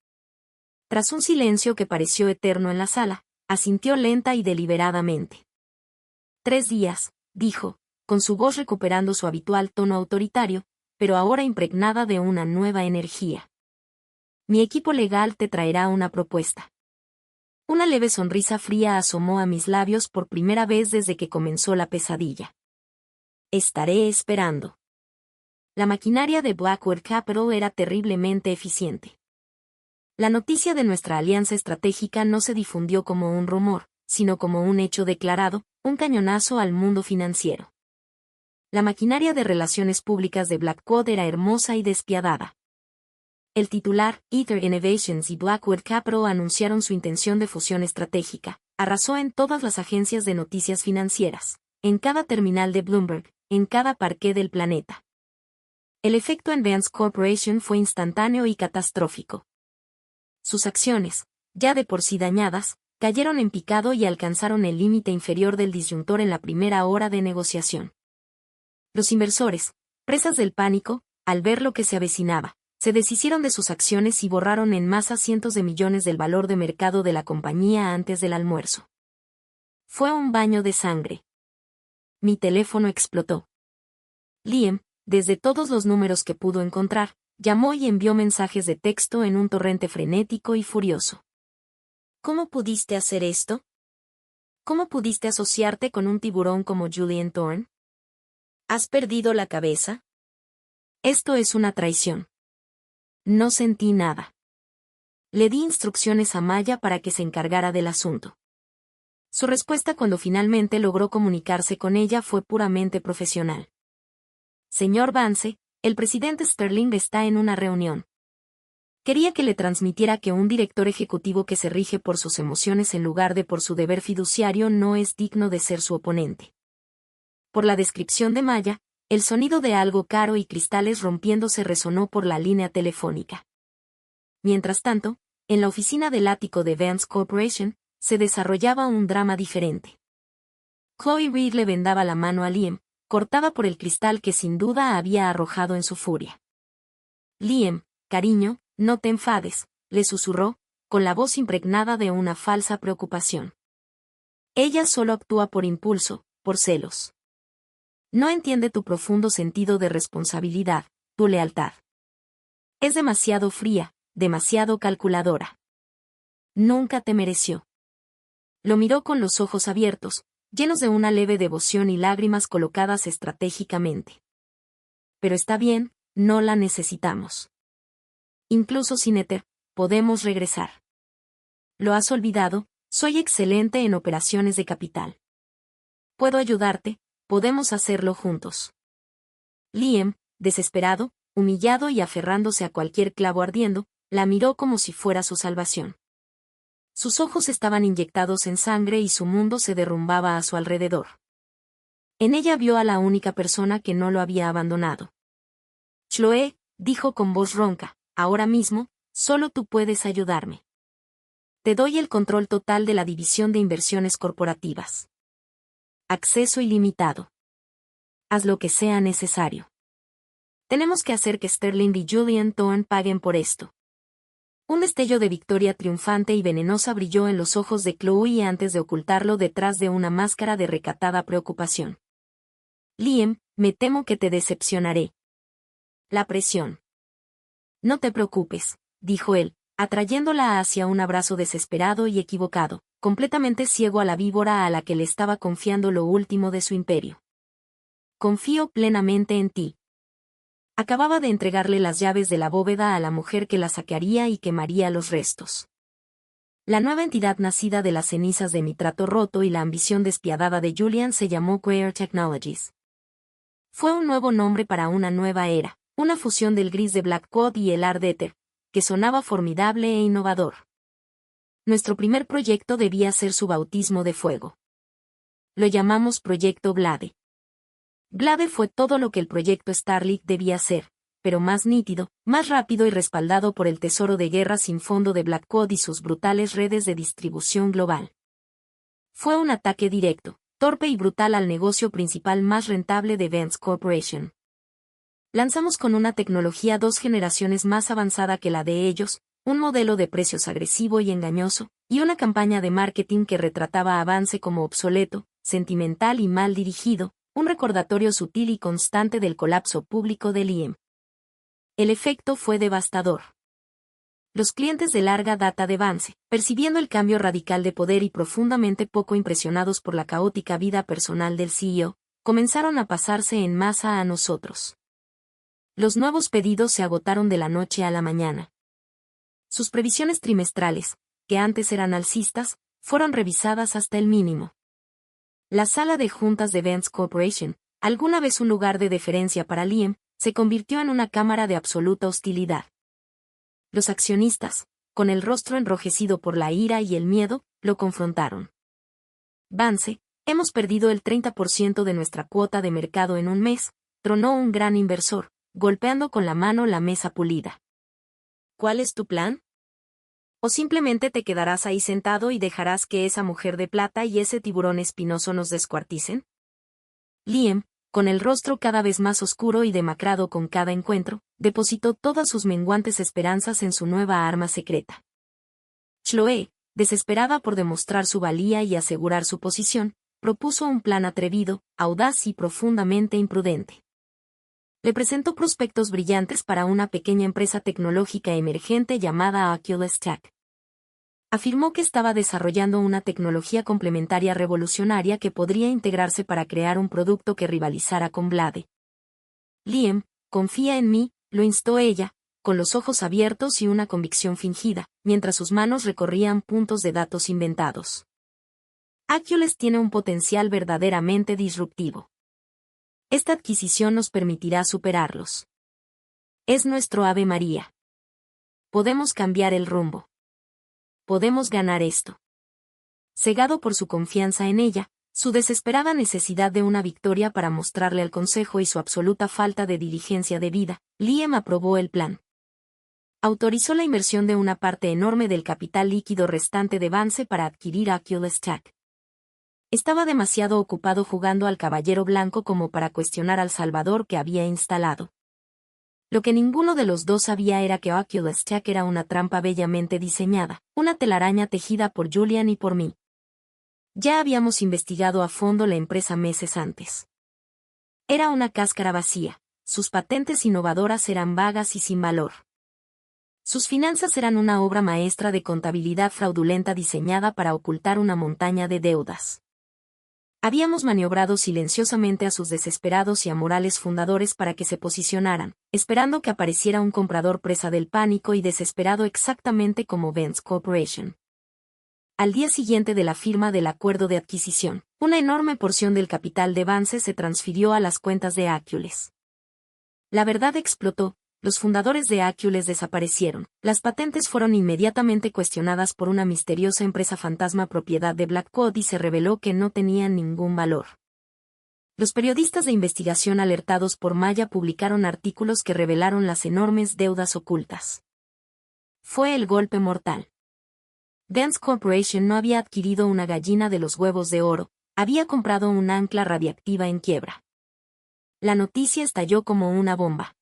Tras un silencio que pareció eterno en la sala, asintió lenta y deliberadamente. 3 días, dijo, con su voz recuperando su habitual tono autoritario, pero ahora impregnada de una nueva energía. Mi equipo legal te traerá una propuesta. Una leve sonrisa fría asomó a mis labios por primera vez desde que comenzó la pesadilla. Estaré esperando. La maquinaria de Blackwood Capital era terriblemente eficiente. La noticia de nuestra alianza estratégica no se difundió como un rumor, sino como un hecho declarado, un cañonazo al mundo financiero. La maquinaria de relaciones públicas de Blackwood era hermosa y despiadada. El titular, Ether Innovations y Blackwood Capital anunciaron su intención de fusión estratégica. Arrasó en todas las agencias de noticias financieras, en cada terminal de Bloomberg, en cada parqué del planeta. El efecto en Vance Corporation fue instantáneo y catastrófico. Sus acciones, ya de por sí dañadas, cayeron en picado y alcanzaron el límite inferior del disyuntor en la primera hora de negociación. Los inversores, presas del pánico, al ver lo que se avecinaba, se deshicieron de sus acciones y borraron en masa cientos de millones del valor de mercado de la compañía antes del almuerzo. Fue un baño de sangre. Mi teléfono explotó. Liam, desde todos los números que pudo encontrar, llamó y envió mensajes de texto en un torrente frenético y furioso. ¿Cómo pudiste hacer esto? ¿Cómo pudiste asociarte con un tiburón como Julian Thorne? ¿Has perdido la cabeza? Esto es una traición. No sentí nada. Le di instrucciones a Maya para que se encargara del asunto. Su respuesta cuando finalmente logró comunicarse con ella fue puramente profesional. Señor Vance, el presidente Sterling está en una reunión. Quería que le transmitiera que un director ejecutivo que se rige por sus emociones en lugar de por su deber fiduciario no es digno de ser su oponente. Por la descripción de Maya, el sonido de algo caro y cristales rompiéndose resonó por la línea telefónica. Mientras tanto, en la oficina del ático de Vance Corporation, se desarrollaba un drama diferente. Chloe Reed le vendaba la mano a Liam, cortada por el cristal que sin duda había arrojado en su furia. Liam, cariño, no te enfades, le susurró, con la voz impregnada de una falsa preocupación. Ella solo actúa por impulso, por celos. No entiende tu profundo sentido de responsabilidad, tu lealtad. Es demasiado fría, demasiado calculadora. Nunca te mereció. Lo miró con los ojos abiertos, llenos de una leve devoción y lágrimas colocadas estratégicamente. Pero está bien, no la necesitamos. Incluso sin éter, podemos regresar. ¿Lo has olvidado? Soy excelente en operaciones de capital. Puedo ayudarte, podemos hacerlo juntos. Liam, desesperado, humillado y aferrándose a cualquier clavo ardiendo, la miró como si fuera su salvación. Sus ojos estaban inyectados en sangre y su mundo se derrumbaba a su alrededor. En ella vio a la única persona que no lo había abandonado. Chloe, dijo con voz ronca, ahora mismo, solo tú puedes ayudarme. Te doy el control total de la división de inversiones corporativas. Acceso ilimitado. Haz lo que sea necesario. Tenemos que hacer que Sterling y Julian Thorne paguen por esto. Un destello de victoria triunfante y venenosa brilló en los ojos de Chloe antes de ocultarlo detrás de una máscara de recatada preocupación. Liam, me temo que te decepcionaré. La presión. No te preocupes, dijo él, atrayéndola hacia un abrazo desesperado y equivocado, completamente ciego a la víbora a la que le estaba confiando lo último de su imperio. Confío plenamente en ti. Acababa de entregarle las llaves de la bóveda a la mujer que la saquearía y quemaría los restos. La nueva entidad nacida de las cenizas de mi trato roto y la ambición despiadada de Julian se llamó Queer Technologies. Fue un nuevo nombre para una nueva era, una fusión del gris de Blackwood y el Art Ether, que sonaba formidable e innovador. Nuestro primer proyecto debía ser su bautismo de fuego. Lo llamamos Proyecto Blade. Blade fue todo lo que el proyecto Starlink debía ser, pero más nítido, más rápido y respaldado por el tesoro de guerra sin fondo de Blackwood y sus brutales redes de distribución global. Fue un ataque directo, torpe y brutal al negocio principal más rentable de Vance Corporation. Lanzamos con una tecnología 2 generaciones más avanzada que la de ellos, un modelo de precios agresivo y engañoso, y una campaña de marketing que retrataba a Vance como obsoleto, sentimental y mal dirigido, un recordatorio sutil y constante del colapso público de Liam. El efecto fue devastador. Los clientes de larga data de Vance, percibiendo el cambio radical de poder y profundamente poco impresionados por la caótica vida personal del CEO, comenzaron a pasarse en masa a nosotros. Los nuevos pedidos se agotaron de la noche a la mañana. Sus previsiones trimestrales, que antes eran alcistas, fueron revisadas hasta el mínimo. La sala de juntas de Vance Corporation, alguna vez un lugar de deferencia para Liam, se convirtió en una cámara de absoluta hostilidad. Los accionistas, con el rostro enrojecido por la ira y el miedo, lo confrontaron. Vance, hemos perdido el 30% de nuestra cuota de mercado en un mes, tronó un gran inversor, golpeando con la mano la mesa pulida. ¿Cuál es tu plan? ¿O simplemente te quedarás ahí sentado y dejarás que esa mujer de plata y ese tiburón espinoso nos descuarticen? Liam, con el rostro cada vez más oscuro y demacrado con cada encuentro, depositó todas sus menguantes esperanzas en su nueva arma secreta. Chloe, desesperada por demostrar su valía y asegurar su posición, propuso un plan atrevido, audaz y profundamente imprudente. Le presentó prospectos brillantes para una pequeña empresa tecnológica emergente llamada Oculus Tech. Afirmó que estaba desarrollando una tecnología complementaria revolucionaria que podría integrarse para crear un producto que rivalizara con Blade. Liam, confía en mí, lo instó ella, con los ojos abiertos y una convicción fingida, mientras sus manos recorrían puntos de datos inventados. Oculus tiene un potencial verdaderamente disruptivo. Esta adquisición nos permitirá superarlos. Es nuestro Ave María. Podemos cambiar el rumbo. Podemos ganar esto. Cegado por su confianza en ella, su desesperada necesidad de una victoria para mostrarle al consejo y su absoluta falta de diligencia debida, Liam aprobó el plan. Autorizó la inversión de una parte enorme del capital líquido restante de Vance para adquirir Oculus Tech. Estaba demasiado ocupado jugando al caballero blanco como para cuestionar al salvador que había instalado. Lo que ninguno de los dos sabía era que Oculus Tech era una trampa bellamente diseñada, una telaraña tejida por Julian y por mí. Ya habíamos investigado a fondo la empresa meses antes. Era una cáscara vacía, sus patentes innovadoras eran vagas y sin valor. Sus finanzas eran una obra maestra de contabilidad fraudulenta diseñada para ocultar una montaña de deudas. Habíamos maniobrado silenciosamente a sus desesperados y amorales fundadores para que se posicionaran, esperando que apareciera un comprador presa del pánico y desesperado exactamente como Vance Corporation. Al día siguiente de la firma del acuerdo de adquisición, una enorme porción del capital de Vance se transfirió a las cuentas de Oculus. La verdad explotó. Los fundadores de Oculus desaparecieron, las patentes fueron inmediatamente cuestionadas por una misteriosa empresa fantasma propiedad de Blackcode y se reveló que no tenían ningún valor. Los periodistas de investigación alertados por Maya publicaron artículos que revelaron las enormes deudas ocultas. Fue el golpe mortal. Vance Corporation no había adquirido una gallina de los huevos de oro, había comprado un ancla radiactiva en quiebra. La noticia estalló como una bomba.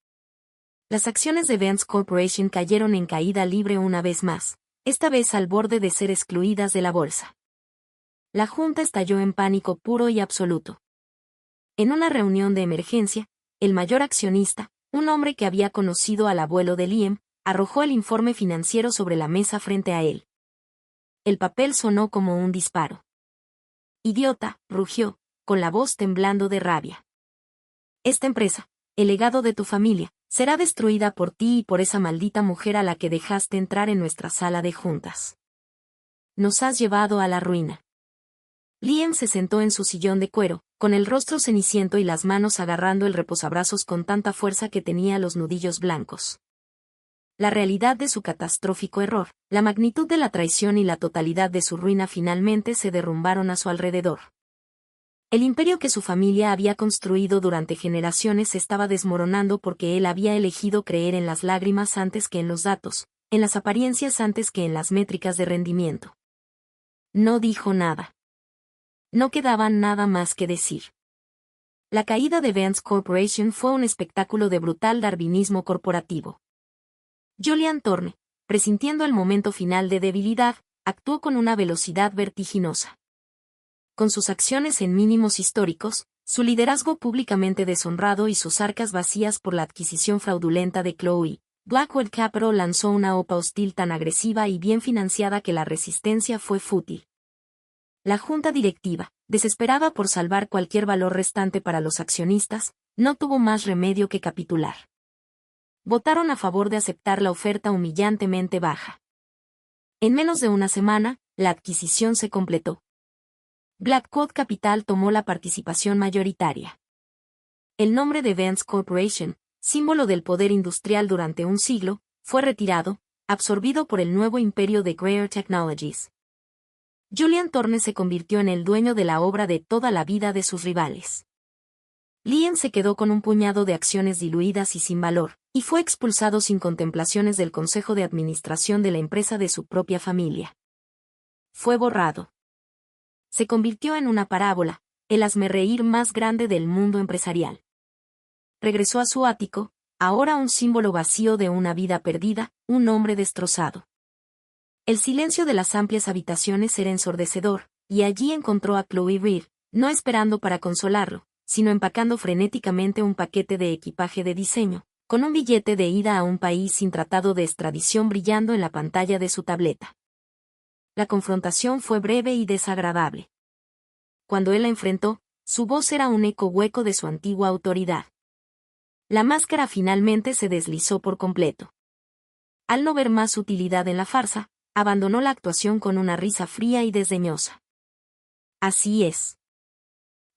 Las acciones de Vance Corporation cayeron en caída libre una vez más, esta vez al borde de ser excluidas de la bolsa. La junta estalló en pánico puro y absoluto. En una reunión de emergencia, el mayor accionista, un hombre que había conocido al abuelo de Liam, arrojó el informe financiero sobre la mesa frente a él. El papel sonó como un disparo. «Idiota», rugió, con la voz temblando de rabia. «Esta empresa, el legado de tu familia, será destruida por ti y por esa maldita mujer a la que dejaste entrar en nuestra sala de juntas. Nos has llevado a la ruina». Liam se sentó en su sillón de cuero, con el rostro ceniciento y las manos agarrando el reposabrazos con tanta fuerza que tenía los nudillos blancos. La realidad de su catastrófico error, la magnitud de la traición y la totalidad de su ruina finalmente se derrumbaron a su alrededor. El imperio que su familia había construido durante generaciones se estaba desmoronando porque él había elegido creer en las lágrimas antes que en los datos, en las apariencias antes que en las métricas de rendimiento. No dijo nada. No quedaba nada más que decir. La caída de Vance Corporation fue un espectáculo de brutal darwinismo corporativo. Julian Thorne, presintiendo el momento final de debilidad, actuó con una velocidad vertiginosa. Con sus acciones en mínimos históricos, su liderazgo públicamente deshonrado y sus arcas vacías por la adquisición fraudulenta de Chloe, Blackwell Capital lanzó una OPA hostil tan agresiva y bien financiada que la resistencia fue fútil. La junta directiva, desesperada por salvar cualquier valor restante para los accionistas, no tuvo más remedio que capitular. votaron a favor de aceptar la oferta humillantemente baja. En menos de una semana, la adquisición se completó. Blackwood Capital tomó la participación mayoritaria. El nombre de Vance Corporation, símbolo del poder industrial durante un siglo, fue retirado, absorbido por el nuevo imperio de Greer Technologies. Julian Thorne se convirtió en el dueño de la obra de toda la vida de sus rivales. Liam se quedó con un puñado de acciones diluidas y sin valor, y fue expulsado sin contemplaciones del consejo de administración de la empresa de su propia familia. Fue borrado. Se convirtió en una parábola, el hazmerreír más grande del mundo empresarial. Regresó a su ático, ahora un símbolo vacío de una vida perdida, un hombre destrozado. El silencio de las amplias habitaciones era ensordecedor, y allí encontró a Chloe Reed, no esperando para consolarlo, sino empacando frenéticamente un paquete de equipaje de diseño, con un billete de ida a un país sin tratado de extradición brillando en la pantalla de su tableta. La confrontación fue breve y desagradable. Cuando él la enfrentó, su voz era un eco hueco de su antigua autoridad. La máscara finalmente se deslizó por completo. Al no ver más utilidad en la farsa, abandonó la actuación con una risa fría y desdeñosa. Así es.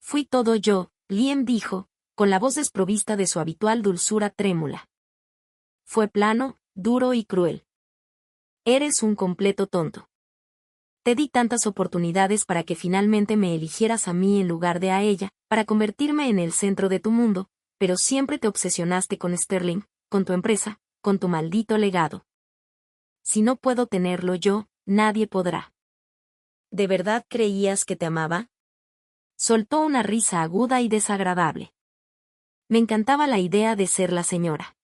Fui todo yo, Liam dijo, con la voz desprovista de su habitual dulzura trémula. Fue plano, duro y cruel. Eres un completo tonto. Te di tantas oportunidades para que finalmente me eligieras a mí en lugar de a ella, para convertirme en el centro de tu mundo, pero siempre te obsesionaste con Sterling, con tu empresa, con tu maldito legado. Si no puedo tenerlo yo, nadie podrá. ¿De verdad creías que te amaba? Soltó una risa aguda y desagradable. Me encantaba la idea de ser la señora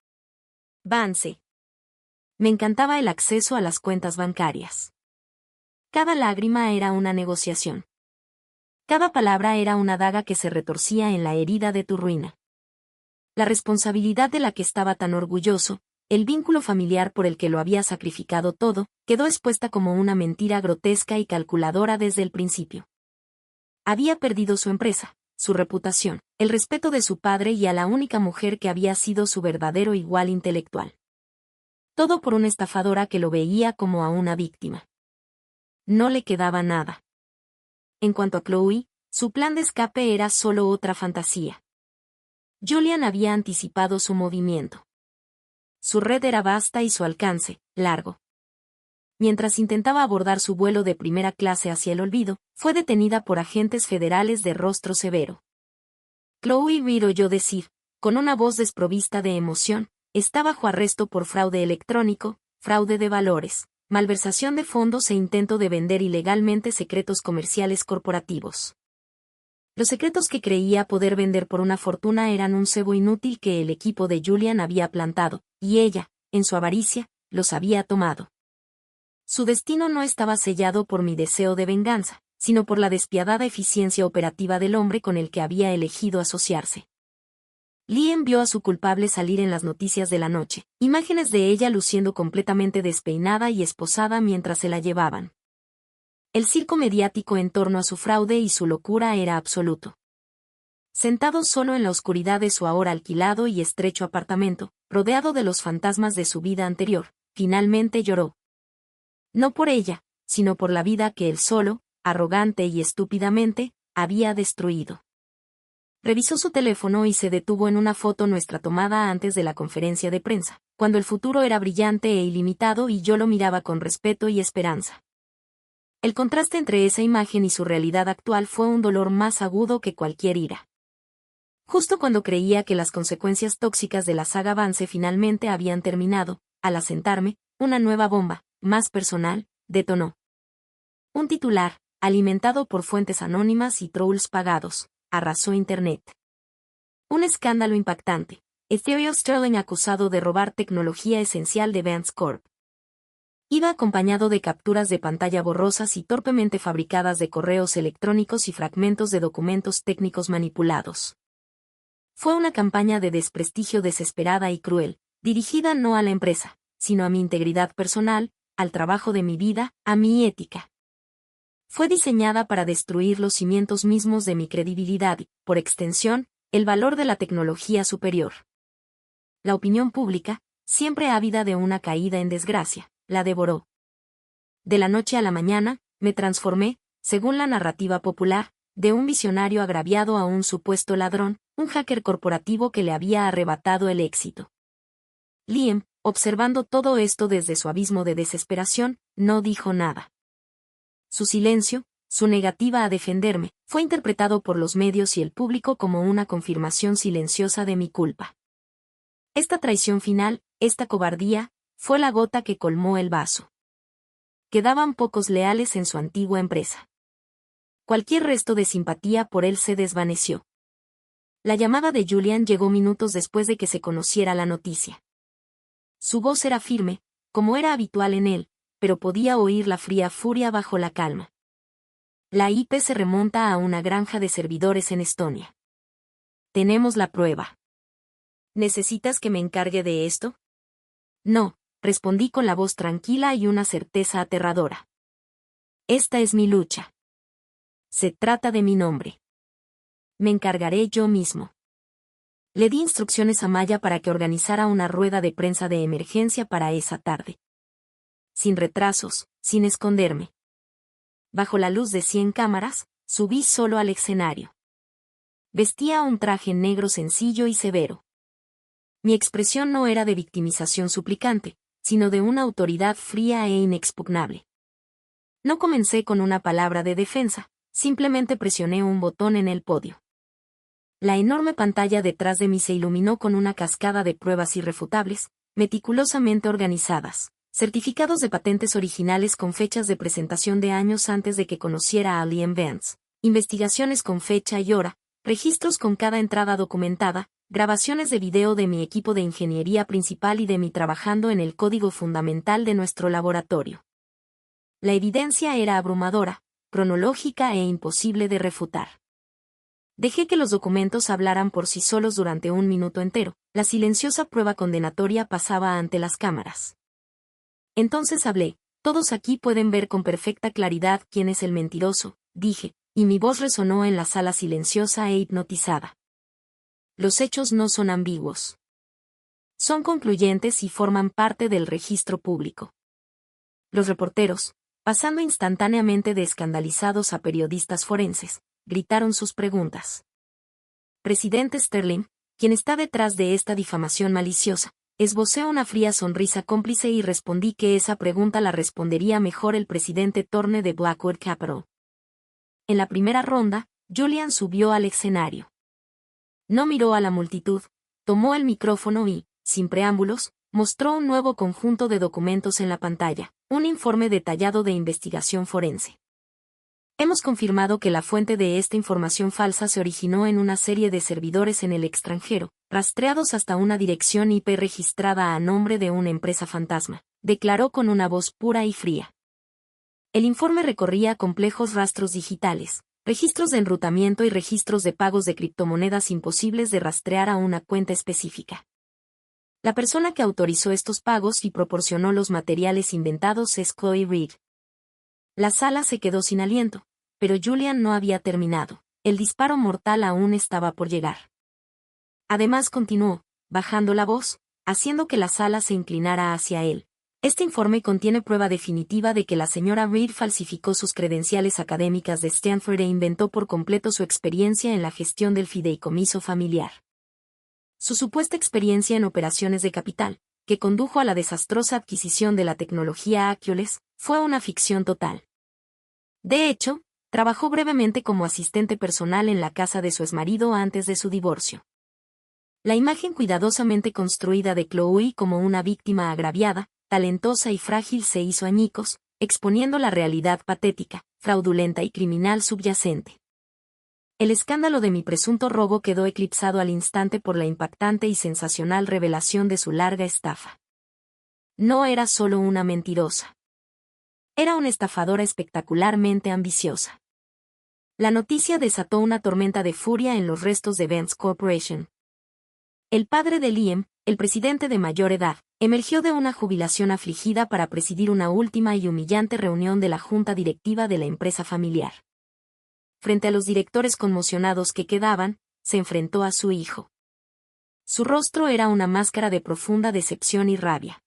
Vance. Me encantaba el acceso a las cuentas bancarias. Cada lágrima era una negociación. Cada palabra era una daga que se retorcía en la herida de tu ruina. La responsabilidad de la que estaba tan orgulloso, el vínculo familiar por el que lo había sacrificado todo, quedó expuesta como una mentira grotesca y calculadora desde el principio. Había perdido su empresa, su reputación, el respeto de su padre y a la única mujer que había sido su verdadero igual intelectual. Todo por una estafadora que lo veía como a una víctima. No le quedaba nada. En cuanto a Chloe, su plan de escape era solo otra fantasía. Julian había anticipado su movimiento. Su red era vasta y su alcance, largo. Mientras intentaba abordar su vuelo de primera clase hacia el olvido, fue detenida por agentes federales de rostro severo. Chloe Reed oyó decir, con una voz desprovista de emoción, está bajo arresto por fraude electrónico, fraude de valores, malversación de fondos e intento de vender ilegalmente secretos comerciales corporativos. Los secretos que creía poder vender por una fortuna eran un cebo inútil que el equipo de Julian había plantado, y ella, en su avaricia, los había tomado. Su destino no estaba sellado por mi deseo de venganza, sino por la despiadada eficiencia operativa del hombre con el que había elegido asociarse. Liam vio a su culpable salir en las noticias de la noche, imágenes de ella luciendo completamente despeinada y esposada mientras se la llevaban. El circo mediático en torno a su fraude y su locura era absoluto. Sentado solo en la oscuridad de su ahora alquilado y estrecho apartamento, rodeado de los fantasmas de su vida anterior, finalmente lloró. No por ella, sino por la vida que él solo, arrogante y estúpidamente, había destruido. Revisó su teléfono y se detuvo en una foto nuestra tomada antes de la conferencia de prensa, cuando el futuro era brillante e ilimitado y yo lo miraba con respeto y esperanza. El contraste entre esa imagen y su realidad actual fue un dolor más agudo que cualquier ira. Justo cuando creía que las consecuencias tóxicas de la saga Vance finalmente habían terminado, al asentarme, una nueva bomba, más personal, detonó. Un titular, alimentado por fuentes anónimas y trolls pagados, arrasó Internet. Un escándalo impactante. Ethereum Sterling acusado de robar tecnología esencial de Vance Corp. Iba acompañado de capturas de pantalla borrosas y torpemente fabricadas de correos electrónicos y fragmentos de documentos técnicos manipulados. Fue una campaña de desprestigio desesperada y cruel, dirigida no a la empresa, sino a mi integridad personal, al trabajo de mi vida, a mi ética. Fue diseñada para destruir los cimientos mismos de mi credibilidad y, por extensión, el valor de la tecnología superior. La opinión pública, siempre ávida de una caída en desgracia, la devoró. De la noche a la mañana, me transformé, según la narrativa popular, de un visionario agraviado a un supuesto ladrón, un hacker corporativo que le había arrebatado el éxito. Liam, observando todo esto desde su abismo de desesperación, no dijo nada. Su silencio, su negativa a defenderme, fue interpretado por los medios y el público como una confirmación silenciosa de mi culpa. Esta traición final, esta cobardía, fue la gota que colmó el vaso. Quedaban pocos leales en su antigua empresa. Cualquier resto de simpatía por él se desvaneció. La llamada de Julian llegó minutos después de que se conociera la noticia. Su voz era firme, como era habitual en él, pero podía oír la fría furia bajo la calma. La IP se remonta a una granja de servidores en Estonia. Tenemos la prueba. ¿Necesitas que me encargue de esto? No, respondí con la voz tranquila y una certeza aterradora. Esta es mi lucha. Se trata de mi nombre. Me encargaré yo mismo. Le di instrucciones a Maya para que organizara una rueda de prensa de emergencia para esa tarde. Sin retrasos, sin esconderme. Bajo la luz de 100 cámaras, subí solo al escenario. Vestía un traje negro sencillo y severo. Mi expresión no era de victimización suplicante, sino de una autoridad fría e inexpugnable. No comencé con una palabra de defensa, simplemente presioné un botón en el podio. La enorme pantalla detrás de mí se iluminó con una cascada de pruebas irrefutables, meticulosamente organizadas, certificados de patentes originales con fechas de presentación de años antes de que conociera a Liam Vance, investigaciones con fecha y hora, registros con cada entrada documentada, grabaciones de video de mi equipo de ingeniería principal y de mí trabajando en el código fundamental de nuestro laboratorio. La evidencia era abrumadora, cronológica e imposible de refutar. Dejé que los documentos hablaran por sí solos durante un minuto entero. La silenciosa prueba condenatoria pasaba ante las cámaras. Entonces hablé. Todos aquí pueden ver con perfecta claridad quién es el mentiroso, dije, y mi voz resonó en la sala silenciosa e hipnotizada. Los hechos no son ambiguos. Son concluyentes y forman parte del registro público. Los reporteros, pasando instantáneamente de escandalizados a periodistas forenses, gritaron sus preguntas. Presidente Sterling, quien está detrás de esta difamación maliciosa, esbocé una fría sonrisa cómplice y respondí que esa pregunta la respondería mejor el presidente Thorne de Blackwood Capital. En la primera ronda, Julian subió al escenario. No miró a la multitud, tomó el micrófono y, sin preámbulos, mostró un nuevo conjunto de documentos en la pantalla, un informe detallado de investigación forense. Hemos confirmado que la fuente de esta información falsa se originó en una serie de servidores en el extranjero, rastreados hasta una dirección IP registrada a nombre de una empresa fantasma, declaró con una voz pura y fría. El informe recorría complejos rastros digitales, registros de enrutamiento y registros de pagos de criptomonedas imposibles de rastrear a una cuenta específica. La persona que autorizó estos pagos y proporcionó los materiales inventados es Chloe Reed. La sala se quedó sin aliento, pero Julian no había terminado. El disparo mortal aún estaba por llegar. Además continuó, bajando la voz, haciendo que la sala se inclinara hacia él. Este informe contiene prueba definitiva de que la señora Reed falsificó sus credenciales académicas de Stanford e inventó por completo su experiencia en la gestión del fideicomiso familiar. Su supuesta experiencia en operaciones de capital, que condujo a la desastrosa adquisición de la tecnología Accules, fue una ficción total. De hecho, trabajó brevemente como asistente personal en la casa de su exmarido antes de su divorcio. La imagen cuidadosamente construida de Chloe como una víctima agraviada, talentosa y frágil se hizo añicos, exponiendo la realidad patética, fraudulenta y criminal subyacente. El escándalo de mi presunto robo quedó eclipsado al instante por la impactante y sensacional revelación de su larga estafa. No era solo una mentirosa. Era una estafadora espectacularmente ambiciosa. La noticia desató una tormenta de furia en los restos de Vance Corporation. El padre de Liam, el presidente de mayor edad, emergió de una jubilación afligida para presidir una última y humillante reunión de la junta directiva de la empresa familiar. Frente a los directores conmocionados que quedaban, se enfrentó a su hijo. Su rostro era una máscara de profunda decepción y rabia.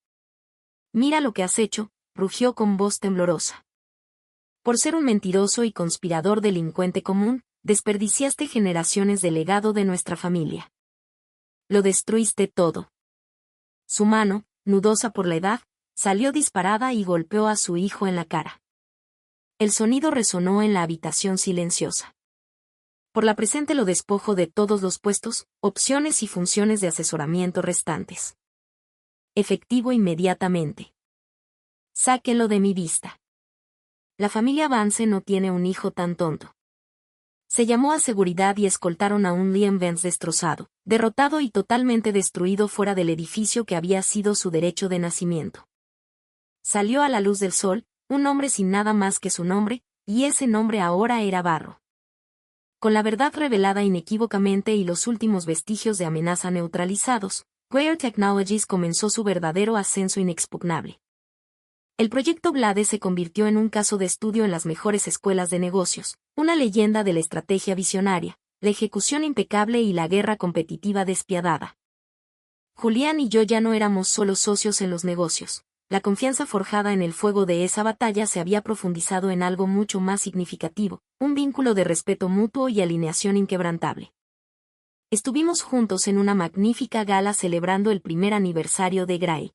«Mira lo que has hecho», rugió con voz temblorosa. «Por ser un mentiroso y conspirador delincuente común, desperdiciaste generaciones de legado de nuestra familia. Lo destruiste todo». Su mano, nudosa por la edad, salió disparada y golpeó a su hijo en la cara. El sonido resonó en la habitación silenciosa. Por la presente lo despojo de todos los puestos, opciones y funciones de asesoramiento restantes. Efectivo inmediatamente. Sáquenlo de mi vista. La familia Vance no tiene un hijo tan tonto. Se llamó a seguridad y escoltaron a un Liam Vance destrozado, derrotado y totalmente destruido fuera del edificio que había sido su derecho de nacimiento. Salió a la luz del sol, un hombre sin nada más que su nombre, y ese nombre ahora era Barro. Con la verdad revelada inequívocamente y los últimos vestigios de amenaza neutralizados, Queer Technologies comenzó su verdadero ascenso inexpugnable. El proyecto Blade se convirtió en un caso de estudio en las mejores escuelas de negocios, una leyenda de la estrategia visionaria, la ejecución impecable y la guerra competitiva despiadada. Julián y yo ya no éramos solo socios en los negocios. La confianza forjada en el fuego de esa batalla se había profundizado en algo mucho más significativo, un vínculo de respeto mutuo y alineación inquebrantable. Estuvimos juntos en una magnífica gala celebrando el primer aniversario de Gray.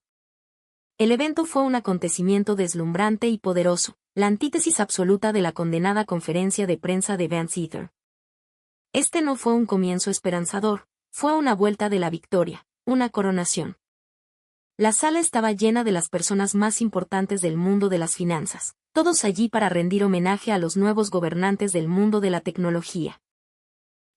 El evento fue un acontecimiento deslumbrante y poderoso, la antítesis absoluta de la condenada conferencia de prensa de Vance Ether. Este no fue un comienzo esperanzador, fue una vuelta de la victoria, una coronación. La sala estaba llena de las personas más importantes del mundo de las finanzas, todos allí para rendir homenaje a los nuevos gobernantes del mundo de la tecnología.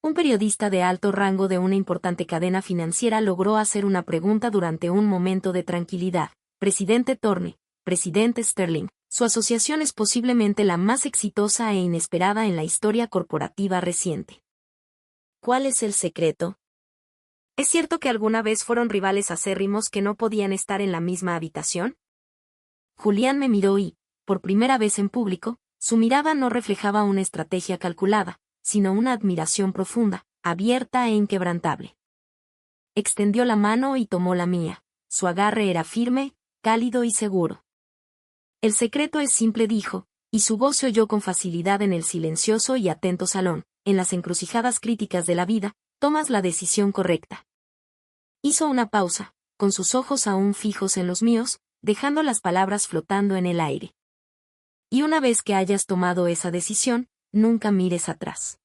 Un periodista de alto rango de una importante cadena financiera logró hacer una pregunta durante un momento de tranquilidad. Presidente Thorne, presidente Sterling, su asociación es posiblemente la más exitosa e inesperada en la historia corporativa reciente. ¿Cuál es el secreto? ¿Es cierto que alguna vez fueron rivales acérrimos que no podían estar en la misma habitación? Julián me miró y, por primera vez en público, su mirada no reflejaba una estrategia calculada, sino una admiración profunda, abierta e inquebrantable. Extendió la mano y tomó la mía. Su agarre era firme, cálido y seguro. El secreto es simple, dijo, y su voz se oyó con facilidad en el silencioso y atento salón. En las encrucijadas críticas de la vida, tomas la decisión correcta. Hizo una pausa, con sus ojos aún fijos en los míos, dejando las palabras flotando en el aire. Y una vez que hayas tomado esa decisión, nunca mires atrás.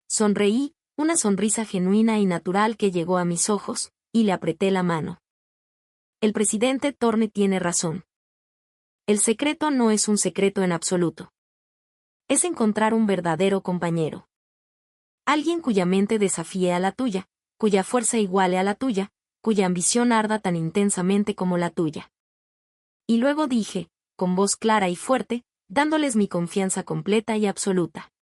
Sonreí, una sonrisa genuina y natural que llegó a mis ojos, y le apreté la mano. El presidente Thorne tiene razón. El secreto no es un secreto en absoluto. Es encontrar un verdadero compañero. Alguien cuya mente desafíe a la tuya, cuya fuerza iguale a la tuya, cuya ambición arda tan intensamente como la tuya. Y luego dije, con voz clara y fuerte, dándoles mi confianza completa y absoluta.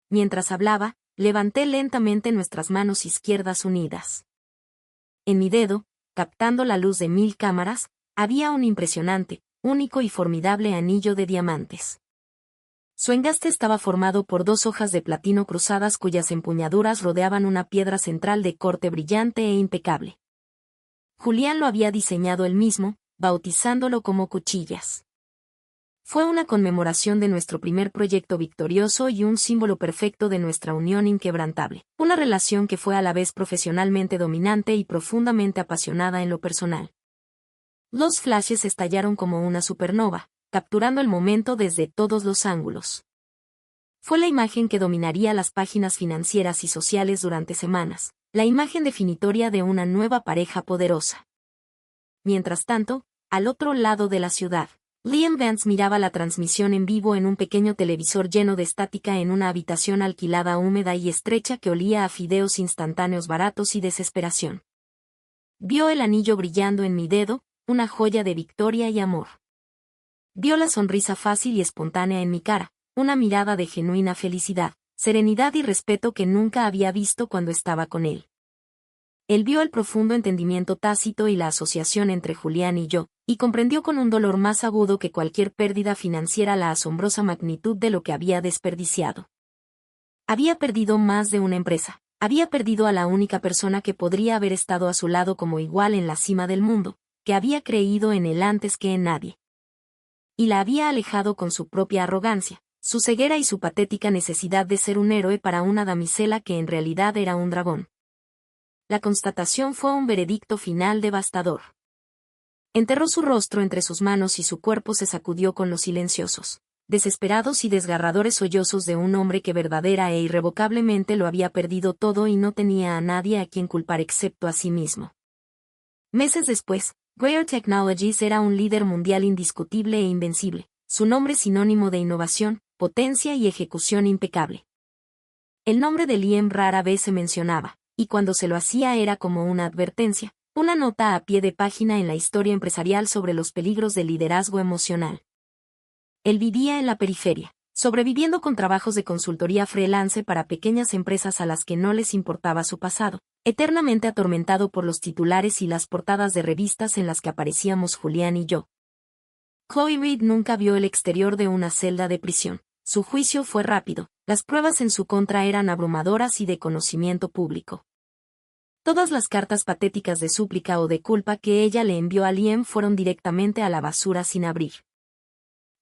Mientras hablaba, levanté lentamente nuestras manos izquierdas unidas. En mi dedo, captando la luz de 1000 cámaras, había un impresionante, único y formidable anillo de diamantes. Su engaste estaba formado por 2 hojas de platino cruzadas cuyas empuñaduras rodeaban una piedra central de corte brillante e impecable. Julián lo había diseñado él mismo, bautizándolo como cuchillas. Fue una conmemoración de nuestro primer proyecto victorioso y un símbolo perfecto de nuestra unión inquebrantable, una relación que fue a la vez profesionalmente dominante y profundamente apasionada en lo personal. Los flashes estallaron como una supernova, capturando el momento desde todos los ángulos. Fue la imagen que dominaría las páginas financieras y sociales durante semanas, la imagen definitoria de una nueva pareja poderosa. Mientras tanto, al otro lado de la ciudad, Liam Vance miraba la transmisión en vivo en un pequeño televisor lleno de estática en una habitación alquilada húmeda y estrecha que olía a fideos instantáneos baratos y desesperación. Vio el anillo brillando en mi dedo, una joya de victoria y amor. Vio la sonrisa fácil y espontánea en mi cara, una mirada de genuina felicidad, serenidad y respeto que nunca había visto cuando estaba con él. Él vio el profundo entendimiento tácito y la asociación entre Julián y yo, y comprendió con un dolor más agudo que cualquier pérdida financiera la asombrosa magnitud de lo que había desperdiciado. Había perdido más de una empresa, Había perdido a la única persona que podría haber estado a su lado como igual en la cima del mundo, que había creído en él antes que en nadie. Y la había alejado con su propia arrogancia, su ceguera y su patética necesidad de ser un héroe para una damisela que en realidad era un dragón. La constatación fue un veredicto final devastador. Enterró su rostro entre sus manos y su cuerpo se sacudió con los silenciosos, desesperados y desgarradores sollozos de un hombre que verdadera e irrevocablemente lo había perdido todo y no tenía a nadie a quien culpar excepto a sí mismo. Meses después, Rare Technologies era un líder mundial indiscutible e invencible, su nombre sinónimo de innovación, potencia y ejecución impecable. El nombre de Liam rara vez se mencionaba, y cuando se lo hacía era como una advertencia, una nota a pie de página en la historia empresarial sobre los peligros del liderazgo emocional. Él vivía en la periferia, sobreviviendo con trabajos de consultoría freelance para pequeñas empresas a las que no les importaba su pasado, eternamente atormentado por los titulares y las portadas de revistas en las que aparecíamos Julián y yo. Chloe Reed nunca vio el exterior de una celda de prisión. Su juicio fue rápido, las pruebas en su contra eran abrumadoras y de conocimiento público. Todas las cartas patéticas de súplica o de culpa que ella le envió a Liam fueron directamente a la basura sin abrir.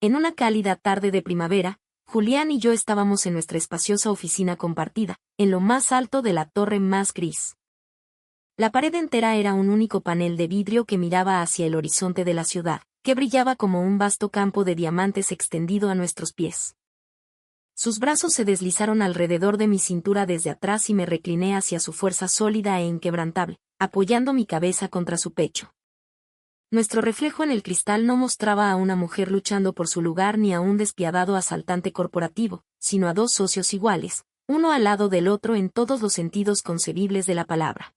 En una cálida tarde de primavera, Julián y yo estábamos en nuestra espaciosa oficina compartida, en lo más alto de la torre más gris. La pared entera era un único panel de vidrio que miraba hacia el horizonte de la ciudad, que brillaba como un vasto campo de diamantes extendido a nuestros pies. Sus brazos se deslizaron alrededor de mi cintura desde atrás y me recliné hacia su fuerza sólida e inquebrantable, apoyando mi cabeza contra su pecho. Nuestro reflejo en el cristal no mostraba a una mujer luchando por su lugar ni a un despiadado asaltante corporativo, sino a dos socios iguales, uno al lado del otro en todos los sentidos concebibles de la palabra.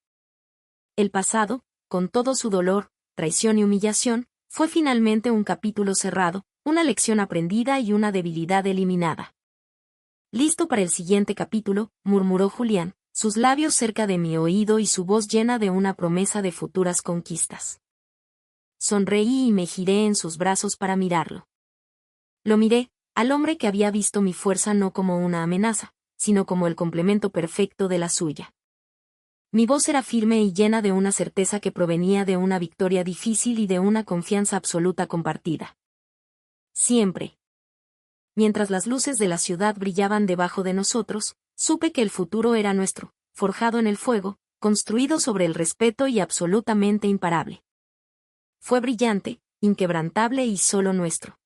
El pasado, con todo su dolor, traición y humillación, fue finalmente un capítulo cerrado, una lección aprendida y una debilidad eliminada. «Listo para el siguiente capítulo», murmuró Julián, sus labios cerca de mi oído y su voz llena de una promesa de futuras conquistas. Sonreí y me giré en sus brazos para mirarlo. Lo miré, al hombre que había visto mi fuerza no como una amenaza, sino como el complemento perfecto de la suya. Mi voz era firme y llena de una certeza que provenía de una victoria difícil y de una confianza absoluta compartida. Siempre. Mientras las luces de la ciudad brillaban debajo de nosotros, supe que el futuro era nuestro, forjado en el fuego, construido sobre el respeto y absolutamente imparable. Fue brillante, inquebrantable y solo nuestro.